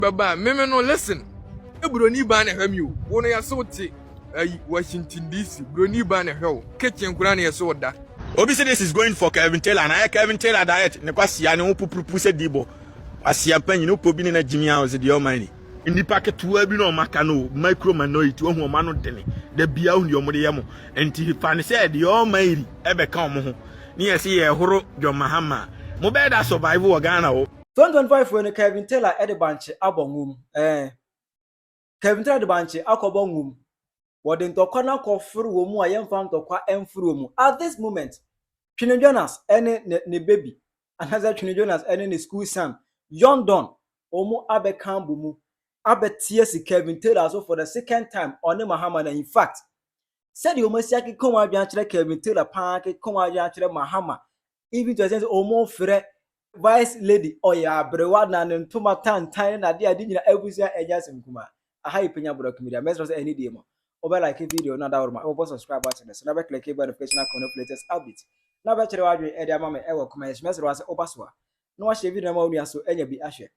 Baba, me no listen. E broni ba na hwam yo. Wo no yaso te Washington DC. Broni ba na hwe. Kitchen kura na yaso da. Obi say this is going for Kevin Taylor and I Kevin Taylor diet. Ne kwasia ne wo pupupu se dibo. Asia panyi no pobi ne na Jimmy House the Almighty. Nipa ketua bi no maka no micro minority ohu oma no dene. Da bia hu yo mo de yemo. Enti fa ne say the Almighty e be ka omo ho. Ni yesi ye horo John Mahama. Mo be da survive wo Ghana wo. 2025 when Kevin Taylor at the bench abongum Kevin Taylor the bench akobongum wodin to kwana kofuru wo mu ayemfam to kwa emfuru mu at this moment Twene Jonas ne baby another Twene Jonas ne school son young don omu abekambu mu abetie si Kevin Taylor so for the second time on Mahama na in fact said you must yaki konwa bia kire Kevin Taylor pa ke konwa bia kire Mahama even to say omu frɛ Vice lady oya brewa na ntoma tantan na de ade nyina abusia ejasem kuma aha Penyah block media message say any day mo oba like video na da worma oba subscribe button so na be click notification icon of latest update na be kire wadwe e de ama me e wo comment message wa say oba so na wa share video na ma onua so enya bi ahwe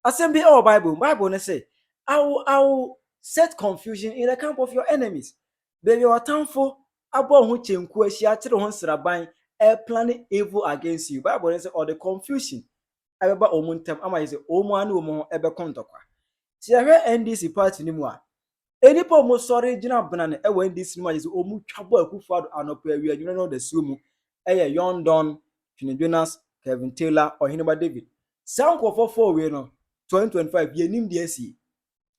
asem bi our bible ne say I will set confusion in the camp of your enemies baby watamfo abo ho chenku ahia kire ho nsraban planning evil against you. Bible says or the confusion. Eba omuntem ama say omu anu omu ebe kontokwa. Si ahwe NDC party ni mu a. Enipa omu sorry gina bana ne ewe NDC ni mu say omu twabo akufado anopo awi adwene no da suo mu. Eye young don Twene Jonas, Kevin Taylor or Hineba David. Sankofo 4 we no 2025 yenim de asi.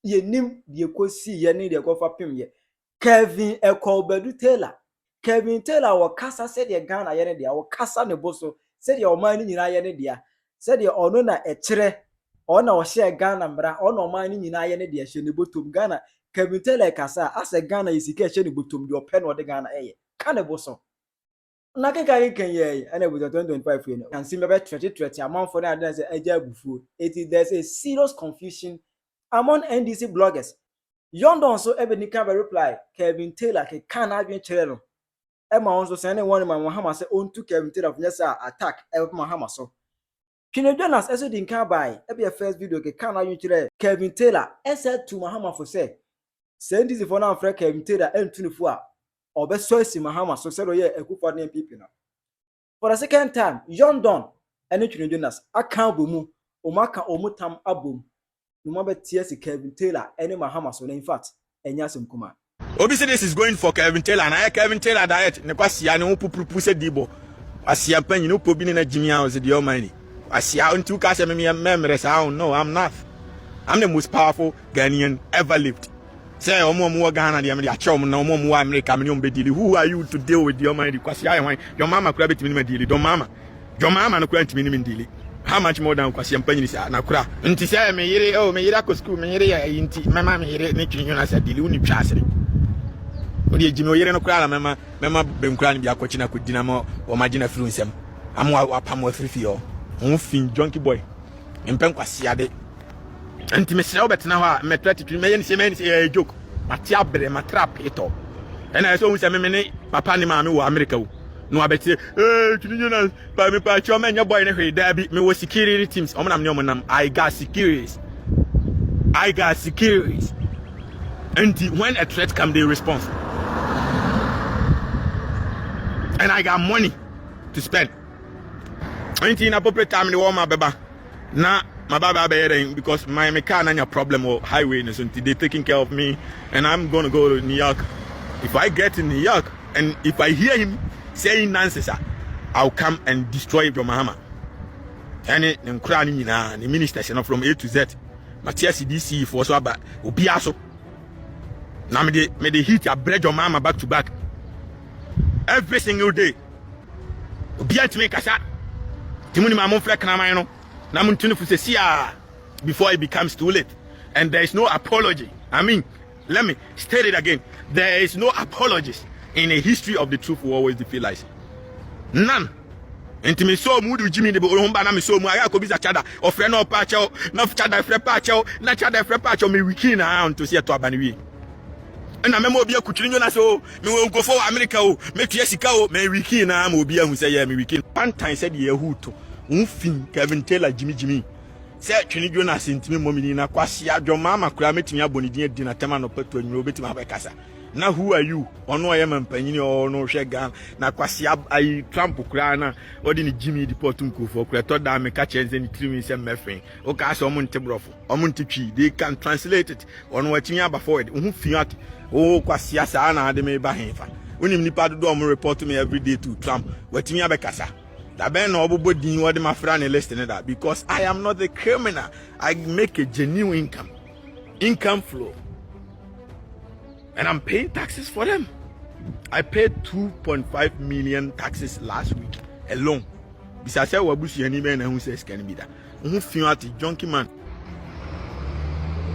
Yenim de kosi ye ni de kofa pem ye. Kevin Ekobedu Taylor Kevin Taylor wa kasa said ye Ghana yene dia wa kasa ne boso said ye oman ni nyina yene dia said ye ono na ekire ona wo share Ghana mbra ona oman ni nyina yene dia hye ne botom Ghana Kevin Taylor kasa ase Ghana yisika hye ne botom di ope no de Ghana eye ka ne boso na keka ken ye ene bo 2025 you know can see me be 2020 amount for na dey say eja bufu there's a serious confusion among NDC bloggers Yondon so ebe ni ka be reply Kevin Taylor ke kan adwen kire no Emma also sending one man Mahama say on to Kevin Taylor of Nessa attack Mahama so. Twene Jonas also didn't come by. Every first video ke can you today Kevin Taylor said to Mahama for say send this for now for Kevin Taylor and 24 or best choice Mahama so said oh yeah a good for them people now. For the second time John Don and Twene Jonas account bumu omaka omutam abum no mabe TS Kevin Taylor and Mahama so in fact enyasem kuma. Obi say this is going for Kevin Taylor and I Kevin Taylor diet. Ne kwasia ne wo pupupu se dibo. Asia panyi no pobi ne na Jimmy House the Almighty. Asia untu ka se me memre sa no I'm not. I'm the most powerful Ghanaian ever lived. Say omo Ghana de me a chom na omo America me be deal. Who are you to deal with the Almighty? Kwasia wan your mama kura betimi me deal. Don mama no kura ntimi me deal. How much more than kwasia panyi say na kura. Nti say me yire me yire ko school me yire ya nti mama me yire ne Twene Jonas deal uni twa asere. Odi ejimi oyere no kura la mema benkura ni bia kwachi na kodina ma o magina firu nsem amwa apam afirifi yo on fin junkie boy empen kwase ade enti me sere obetena ho a me 33 me yen se me ni joke mati abre matrap eto ena so hu se me ne papa ni ma me wo America wo no abeti Twene Jonas ba me pa cho me nya boy ne hwe da bi me wo security teams o nam ne o nam I got securities and when a threat come they respond. And I got money to spend. In appropriate time in the warm beba. Now my baba because my car na problem or highway so they taking care of me and I'm gonna go to New York. If I get in New York and if I hear him saying nonsense, I'll come and destroy John Mahama. And the ministers from A to Z. Matthias DC for so about Obiaso. Now me the hit a bread John Mahama back to back. Every single day. Obia to make a shot. Timuni mamon flek na mayno. Na muntunu fu se before it becomes too late. And there is no apology. I mean, let me state it again. There is no apologies in a history of the truth will always defeat lies. None. Enti me so mudu Jimmy de Boromba na me so mu aya ko bisa chada ofre na opacho na chada frɛ pacho na chada frɛ pacho me wiki na on to see to abane wi. Na me mo obi akutwiri nyo na so me wo nkofo America o me tua sika o me wiki na ma obi ahu sɛ ye me wiki. One time said ye huto. Unfin Kevin Taylor Jimmy Say Twene Jonas intimi momini na kwasi adwo mama kura metimi abonidin adi na tema no patu anwuro obetima abekasa. Na who are you? Ono oye mampanyini ono hwe gan na kwasi ai Trump kura na odi ni Jimmy deport nkofo kura to da me ka chenze ni trimi se mefen. O ka so omo ntebrofo. Omo ntitwi. They can translate it. Ono watimi aba forward. Hu fiat. O kwasi asa na ade me ba henfa. Unim nipa do omo report me every day to Trump. Watimi abekasa. That ben no body what my friend listening that because I am not a criminal. I make a genuine income flow. And I'm paying taxes for them. I paid 2.5 million taxes last week alone. Besides I was bushing any man who says can be that. Who feel at the junkie man.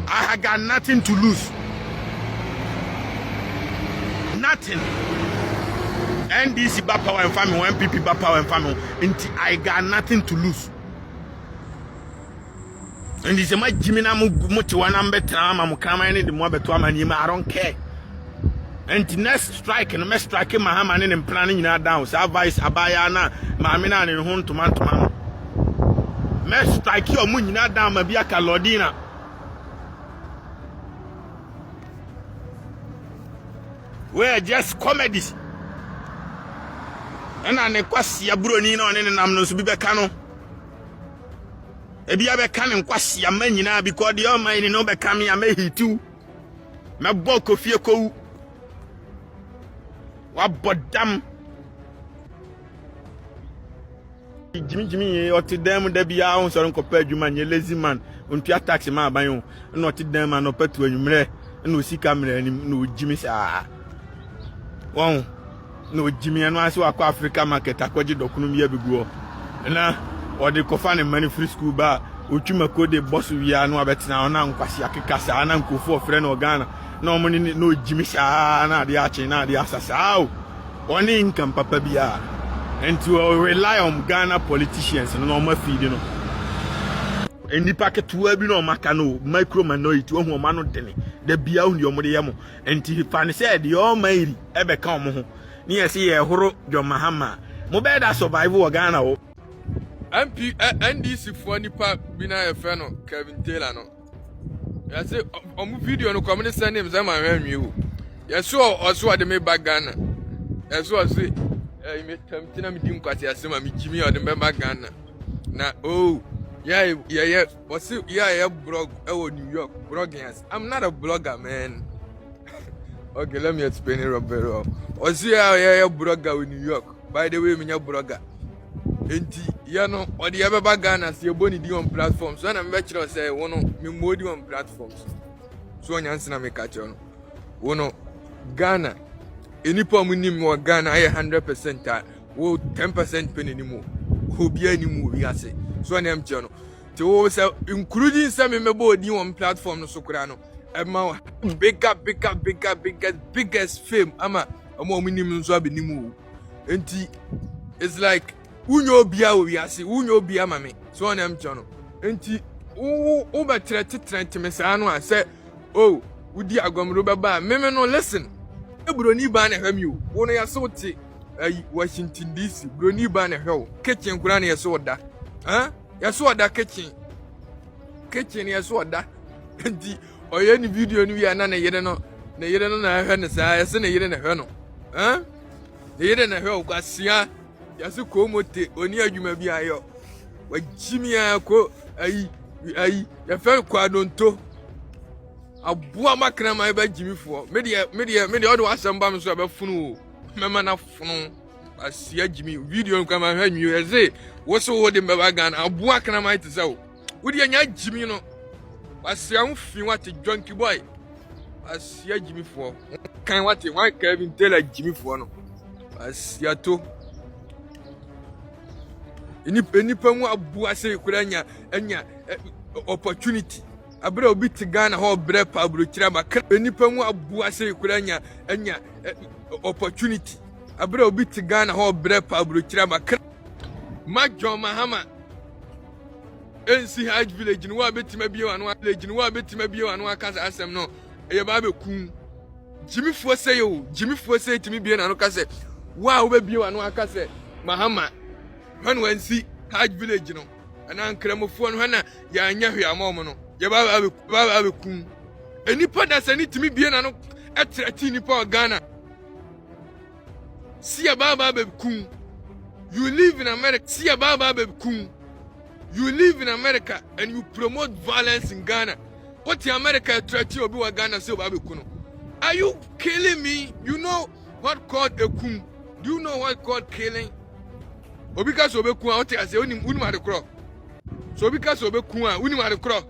I got nothing to lose. Nothing. NDC back power and family, MPP back power and family. I got nothing to lose. And this is my Jimina Mutuana Betrama Mukama and the Mobetuama. I don't care. And the next strike and the next strike Mahama and planning now down. Vice Abayana, Mamina and home to man to man. Next strike your moon now down, Mabiaka Lordina. We're just comedies. And I kwasi aburo ni na ne nam no so bi beka no e bia beka ne kwasi amanyina because the all mine no beka me amahitu me bo kofie kowu wa bodam jimi otidem da bia on so nkopa adwuma nye lazy man ontua taxi ma aban no otidem ma no patu anwumre na osika mra anim na ojimi saa won no Jimmy and I saw Africa market akwaji dokunu mi abiguo na odi kofa ne mani free school ba otuma code boss wi anu abetina ona nkwasi akekasa ana nkofo ofre na Ghana na omuni no Jimmy sha na ade achi na ade asasa oni income papa bia and to rely on Ghana politicians no ma feed no eni packet wa bi no maka no micro minority ohun ma no dene da bia hu yo mo de yemo enti fan said yo mairi ebe ka omo ho ni yesi ye horo John Mahama mo be da survive wo Ghana wo MP NDC for nipa bina ye fe no Kevin Taylor no ya say omu video no come send him say my hwami wo ya so oso de me back Ghana ya so say me tamtina me dim kwati asema me Jimmy o de me back Ghana na oh yeah what's it yeah blog New York bloggers. I'm not a blogger, man. Okay, let me explain it Roberto. Osi yeah blogger in New York. By the way, me a blogger. Enti you know or the ever Ghana see boni di on platforms. So na me try say wono me modi on platforms. So nyansi na me catch on. Wono Ghana enipa mu nim wo Ghana ay 100% wo 10% penny ni mu. Obi ani mu wi ase. So na am chano. Ti wo say including say me bodi on platform no so kura no. Emma biggest fame ama nim nso abenimu enti it's like unyo bia we ase unyo bia mame so on am chono enti u ba trent me sa no ase oh udi agomro baba me no listen e broni ba na hwami o wo no yaso te Washington DC broni ba na hwew kitchen kura na yaso oda yaso oda kitchen yaso oda enti oye ni video ni wi ana na yere no na hwe ne saa yese na yere na hwe no na yere na hwe kwasia yase ko mote oni adwuma bi ayo wa Jimmy ko ayi ya fe kwadonto aboa makra mai ba Jimmy fo me de odo asamba me so ba funu mema na funu asia Jimmy video nka ma hwe nyu eze wo so wo de mbaba Ghana aboa kana mai te sawo wo de nya Jimmy no asia mfi wate junkie boy asia Jimmy for kan wate wan Kevin Taylor Jimmy for no asia to enipa mu abu ase kura nya opportunity abra obi ti Ghana ho bre pa abro kira makra enipa mu abu ase kura nya opportunity abra obi ti Ghana ho bre pa abro kira makra John Mahama NC Hajj village no wa betima bi wanu village no wa betima bi wanu akasa asem no eye ba be kun Jimmy fo say timi bi na no kase wa wo be bi wanu akase Mahama when NC Hajj village no ana nkramofo no hana ya anya hwe amom no ye ba kum enipa da sani timi bie na no etrati nipa Ghana si ya ba kum. You live in America, see ya ba kum. You live in America and you promote violence in Ghana. What in America trati obi wa Ghana say ba kuno? Are you killing me? You know what called a kum? Do you know what called killing? Obika so be kun a oti ase onim ade kro. So obika so be kun a unim ade kro.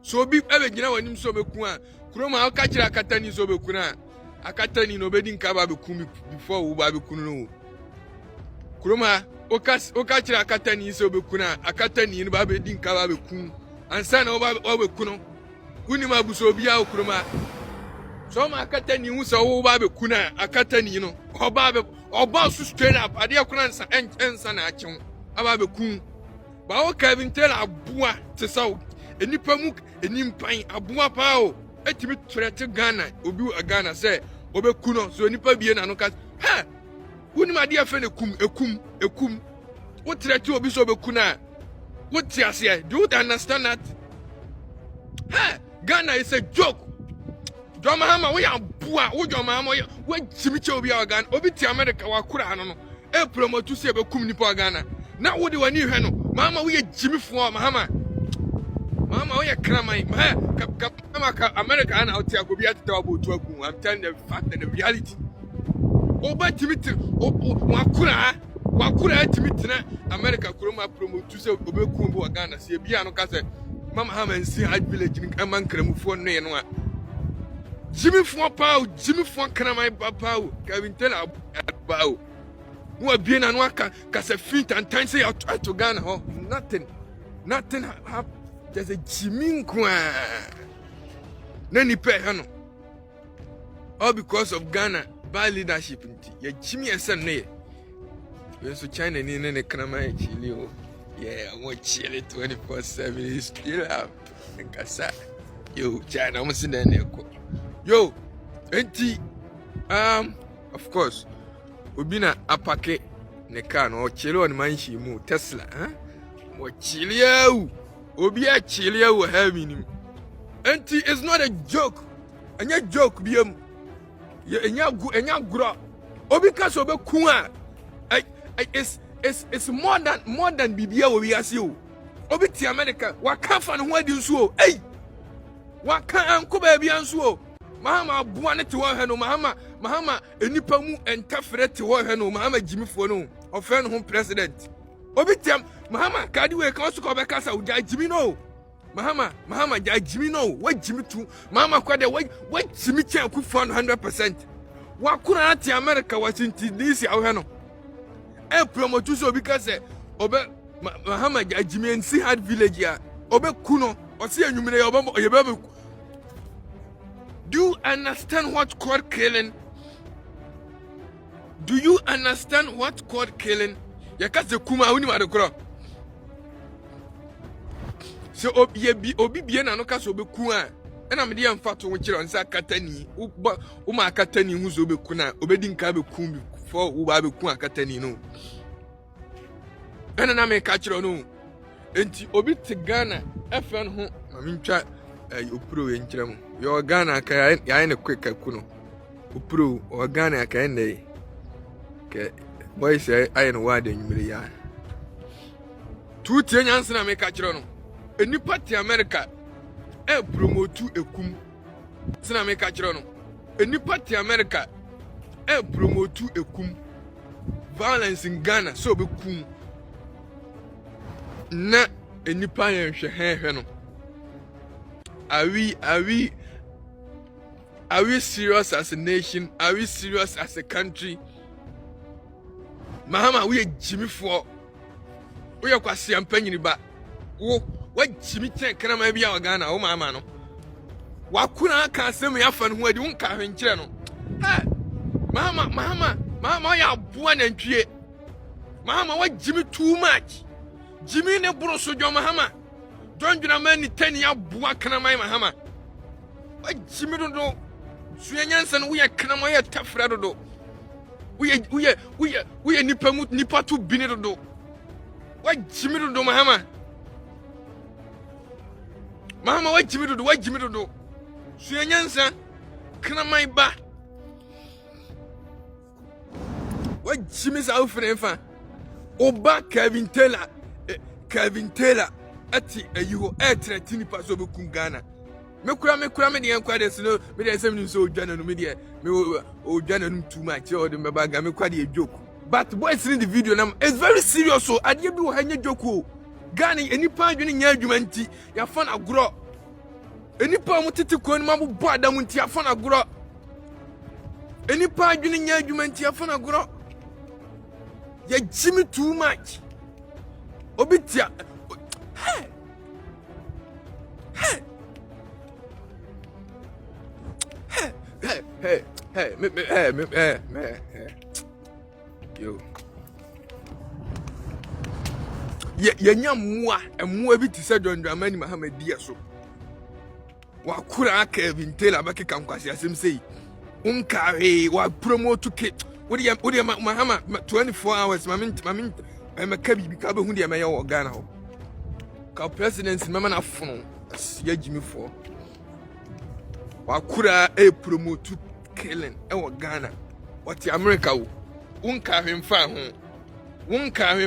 So obi ebe gina wanim so be kun a kuroma aka kira akatani so be kun a akatani no be din ka ba be kun before wo ba be kun no. Kuroma oka kira akatani so be kun a akatani no ba be din ka ba be kun ansa na wo be kun no. Unim abuso obi a kuroma. So ma akatani hu so wo ba be kun a akatani no. Oba su straight up ade akuna ensa na achen aba be kun ba o Kevin Taylor abua te saw enipa mu enimpan abua pa o etimi trete Ghana obi Ghana say obekuno so enipa bie na no ka ha woni ade afa ne ekum wo trete obi so obekuna wo ti ase do you understand that ha Ghana is a joke. John Mahama, we are poor. We John Mahama, we Chimiche obi Ghana. Obi ti America wa kura no. E promote to say be kum nipa Ghana. Na wo de wani hwe no. Mahama we Jimmy for Mahama. Mahama we kramai. Ka America ana oti agobi atata abotu agun. I'm telling the fact and the reality. Oba Chimiche wa kura Chimiche na America kuroma promote to say obi kum bo Ghana. Se bia no ka say Mama Mahama nsi hard village ni man kramufo no ye no a. Jimmy for Kanamai Babao, Kevin Taylor Bao. Who have been and work cast a feet and time say out to Ghana. Oh, nothing happened. There's a Jimmy Kwa Nani Pehano. All because of Ghana bad leadership. Yeah, Jimmy and Sunday. You're so China in the Kanamai Chile. Yeah, I want Chile 24/7. Still up. And Kasa. Yo, China, I'm sitting there. Yo, enti, of course, Ubina apake ne car no chile on manshi mu Tesla, Mo chile Obi a chile wo having enti it's not a joke. Anya joke biam. Ye enya gura. Obi ka so be ku a. It's more than bibia wo wi ase o. Obi ti America, wa ka fa no ho adi nso o. Ei! Wa ka anko ba bia nso o. Mahama bua ne te wo hwe no Mahama enipa mu entafre te wo hwe no Mahama Jimifo no ofe no ho president obi tiam Mahama kadi we kan so ko be kasa uja Jimi no Mahama ja Jimi no wa Jimi tu Mahama kwade wa Jimi chen ku 100% wa kuna ati America Washington DC awo hwe no e promote so obi kase obe Mahama ja Jimi nsi hard village ya obe kuno osi enwumire ya obe yebe. Do you understand what called killing? Do you understand what called killing? Yakaze kuma uni madokro. So obi bie na no kaso be ku a. E na me de amfato wo kire onsa akatani. Wo ma akatani hu zo be ku na obedi nka be ku bi for wo ba be ku akatani no. E na me ka kire no. Enti obi te Ghana FN ho ma mentwa opuro we nkire mo. Yo Ghana ka ya ne quick akuno. Opuro o Ghana ka ende. Ke boy say I no wa de nwumire ya. Tu tie nyanse na me ka kire no. Enipa te America e promote ekum. Sina me ka kire no. Enipa te America e promote ekum. Violence in Ghana so be kum. Na enipa yen hwe no. Are we serious as a nation? Are we serious as a country? Mahama, we Jimmy for. We are quasi ampanyini ba. What Jimmy chen kana ma bia Ghana o mama no. Wa kuna ka asem ya fa no ho adi unka hwenkyere no. Ha! Mahama ya boa na ntwie. Mahama wa Jimmy too much. Jimmy ne bro so jo Mahama. Don't you know many 10 year boa kana mai Mahama. Wa Jimmy do suyanyansan we kana mai tafra do. We nipa tu bini do. What Jimmy do Mahama? Mahama, what Jimmy do? What Jimmy do? Suyanyansa, kana my ba. What Jimmy's outfit fa? Oba Kevin Taylor, ati you threatening pass over Kungana. Me kura me the enquiries no me dey say me so odwana no me dey me odwana no too much or the mebaga me kwa dey joke. But boys in the video now it's very serious so ade bi wo hanya joke o. Ghana enipa adwene nya adwuma nti ya fa na goro. Enipa mo tete ko ni mabo bo adam nti ya fa na goro. Enipa adwene nya adwuma nti ya fa na goro. Ya Jimmy too much. Obitia. Hey. Hey. Yo. Yenya mwa bi tise John Dramani Mahama dia so. Wa kura Kevin Taylor baki kankwasi asem sei. Unkare wa promote ke. Wodi Mahama 24 hours mamin makabi bi ka be hu dia meya wo Ghana ho. Ka president mama na fono. Ya Jimmy for. Wa kura promote killing wo Ghana. What America wo. Unkare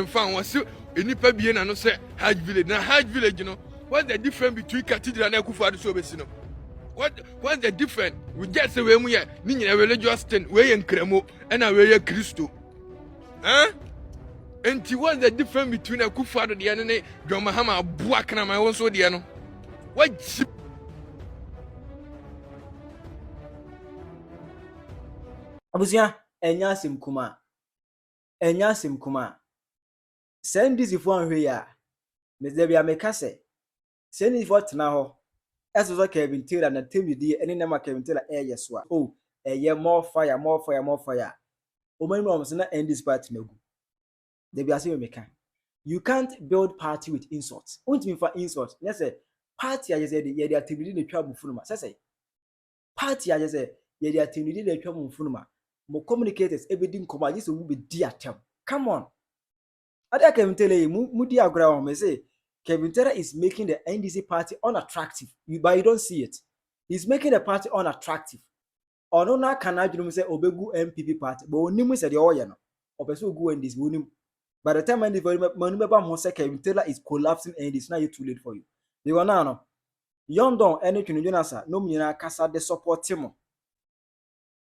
mfa ho so enipa bie na no say Hajj village na Hajj village no what's the difference between cathedral and Akufo-Addo so obesi no what's the difference we just say we mu ye ni nyina religious thing we ye nkramo na we ye Kristo enti what's the difference between Akufo-Addo de ne John Mahama aboa kana ma won so de no what abusia enya sim kuma send this if one ya me dey bia meka se send if what na ho eso Kevin Taylor na tell you di ene na Kevin Taylor yes wa oh more fire o mani no na end this party na gu dey bia say meka you can't build party with insults won't mean for insult yes say party I just say ye dey activity na twa bufu no ma say party I just say ye dey activity na twa bufu no ma mo communicators everything come I just be di atem come on Ada Kevin Taylor mu di agora o me say Kevin Taylor is making the NDC party unattractive but you don't see it. He's making the party unattractive. Ono na kana adwunu say obegu MPP party but onimu say de oye no opese ogu NDC onim. By the time manu beba mo say Kevin Taylor is collapsing NDC now you too late for you. They were now no Yondon ene Twene Jonas no nyina kasa de support him.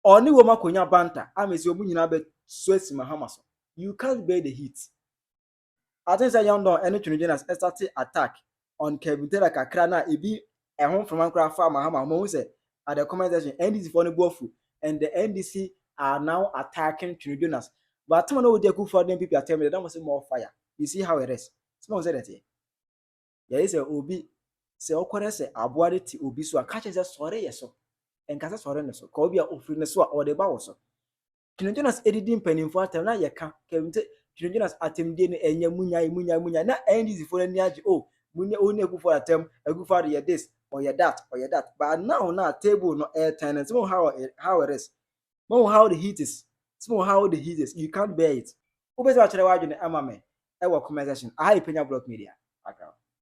Oni wo makonya banta amesi omu nyina be Swesi Mahama so. You can't bear the heat. I think say Yondon ene Twene Jonas started attack on Kevin Taylor kakra na ebi ehon from ankra fa Mahama mo say at the comment section NDC for no bofu and the NDC are now attacking Twene Jonas. But time no dey Akufo-Addo people are telling me that must say more fire. You see how it is. Someone said that here. Yeah, say obi say okwere say aboade ti obi so aka che say sorry yeso. Enka say sorry no so. Ka obi a ofri no so a ode ba wo so. Twene Jonas edidim panimfo atem na ye ka Kevin Twene Jonas atemdie ne enya munya na NDC for ani age oh munya oni Akufo atem Akufo ye this or ye that but now table no air tenant so how it is how the heat is you can't bear it obese wa kire wa adwene ama me e wo comment section I Penyah Block Media.